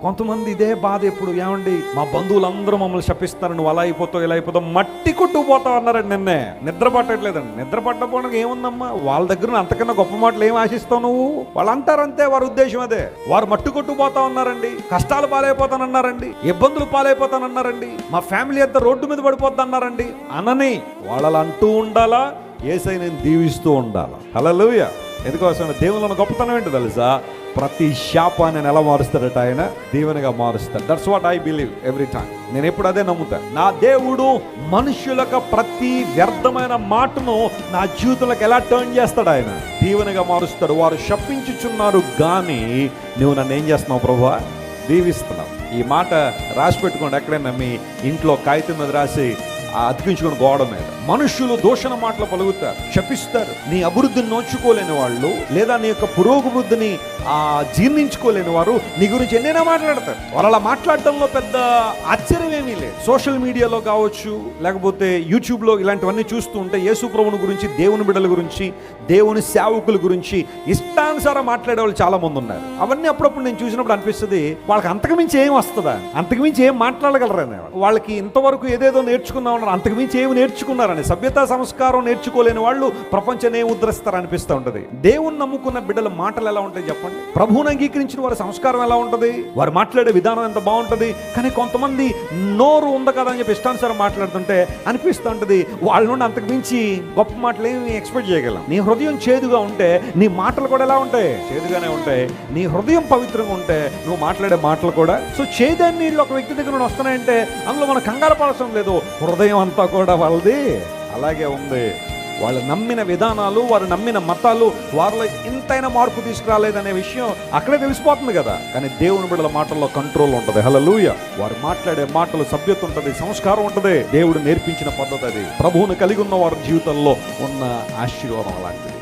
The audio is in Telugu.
కొంతమంది ఇదే బాధ ఎప్పుడు, ఏమండి మా బంధువులందరూ మమ్మల్ని శపిస్తారు, నువ్వు అలా అయిపోతావు ఇలా అయిపోతావు, మట్టి కొట్టుకుపోతావు అన్నారండి. నిన్నే నిద్ర పట్టట్లేదండి. నిద్ర పట్టకపోవడానికి ఏముందమ్మా, వాళ్ళ దగ్గర అంతకన్నా గొప్ప మాటలు ఏం ఆశిస్తావు నువ్వు? వాళ్ళు అంటారంతే, వారి ఉద్దేశం అదే. వారు మట్టి కొట్టుకుపోతా ఉన్నారండి, కష్టాలు పాలైపోతానన్నారండి, ఇబ్బందులు పాలైపోతానన్నారండి, మా ఫ్యామిలీ అంతా రోడ్డు మీద పడిపోద్ది అన్నారండి. అనని వాళ్ళు అంటూ ఉండాలా, యేసయ్య నేను దీవిస్తూ ఉండాలా. హల్లెలూయా. ఎందుకోసం దేవుని గొప్పతనం ఏంటో తెలుసా? ప్రతి శాపాన్ని ఎలా మారుస్తాడట ఆయన? దీవెనగా మారుస్తాడు. That's what I believe every time. నేను ఎప్పుడు అదే నమ్ముతాను. నా దేవుడు మనుషులకు ప్రతి వ్యర్థమైన మాటను నా జీవితంలోకి ఎలా టర్న్ చేస్తాడు? ఆయన దీవెనగా మారుస్తాడు. వారు శపించుచున్నారు కానీ నువ్వు నన్ను ఏం చేస్తున్నావు ప్రభువా? దీవిస్తున్నావు. ఈ మాట రాసి పెట్టుకోండి. ఎక్కడైనా మీ ఇంట్లో కాగితం మీద రాసి అతికించుకుని గోడ మీద. మనుషులు దూషణ మాటలు పలుకుతారు, శపిస్తారు. నీ అభివృద్ధిని నోచుకోలేని వాళ్ళు, లేదా నీ యొక్క పురోగవృద్ధిని జీర్ణించుకోలేని వారు నీ గురించి ఎన్నైనా మాట్లాడతారు. వాళ్ళు అలా మాట్లాడటంలో పెద్ద ఆశ్చర్యం ఏమీ లేదు. సోషల్ మీడియాలో కావచ్చు, లేకపోతే యూట్యూబ్లో ఇలాంటివన్నీ చూస్తూ ఉంటే యేసు ప్రభువుని గురించి, దేవుని బిడ్డల గురించి, దేవుని సేవకుల గురించి ఇష్టానుసారం మాట్లాడే వాళ్ళు చాలా మంది ఉన్నారు. అవన్నీ అప్పుడప్పుడు నేను చూసినప్పుడు అనిపిస్తుంది, వాళ్ళకి అంతకుమించి ఏం వస్తుందా, అంతకుమించి ఏం మాట్లాడగలరని. వాళ్ళకి ఇంతవరకు ఏదేదో నేర్చుకున్నా ఉన్నారు, అంతకుమించి ఏమి నేర్చుకున్నారని. సభ్యతా సంస్కారం నేర్చుకోలేని వాళ్ళు ప్రపంచాన్ని ఉద్ధరిస్తారు అనిపిస్తూ ఉంటుంది. దేవుని నమ్ముకున్న బిడ్డల మాటలు ఎలా ఉంటాయి చెప్పండి? ప్రభువుని అంగీకరించిన వారి సంస్కారం ఎలా ఉంటుంది? వారు మాట్లాడే విధానం ఎంత బాగుంటుంది. కానీ కొంతమంది నోరు ఉంది కదా అని చెప్పి ఇష్టానుసారం మాట్లాడుతుంటే అనిపిస్తూ ఉంటుంది, వాళ్ళ నుండి అంతకుమించి గొప్ప మాటలు ఏమి ఎక్స్పెక్ట్ చేయగలం. నీ హృదయం చేదుగా ఉంటే నీ మాటలు కూడా ఎలా ఉంటాయి? చేదుగానే ఉంటాయి. నీ హృదయం పవిత్రంగా ఉంటే నువ్వు మాట్లాడే మాటలు కూడా. సో చేదాన్ని నీళ్ళు ఒక వ్యక్తి దగ్గర వస్తున్నాయంటే అందులో మనం కంగారు పడటం లేదు. హృదయం అంతా కూడా వాళ్ళది అలాగే ఉంది. వాళ్ళు నమ్మిన విధానాలు, వారు నమ్మిన మతాలు వారిలో ఇంతైనా మార్పు తీసుకురాలేదనే విషయం అక్కడే తెలిసిపోతుంది కదా. కానీ దేవుని బిడ్డల మాటల్లో కంట్రోల్ ఉంటుంది. హల్లెలూయా. వారు మాట్లాడే మాటలు సభ్యత ఉంటుంది, సంస్కారం ఉంటుంది. దేవుడు నేర్పించిన పద్ధతి అది. ప్రభువుని కలిగి ఉన్న వారి జీవితంలో ఉన్న ఆశీర్వాదం అలాంటిది.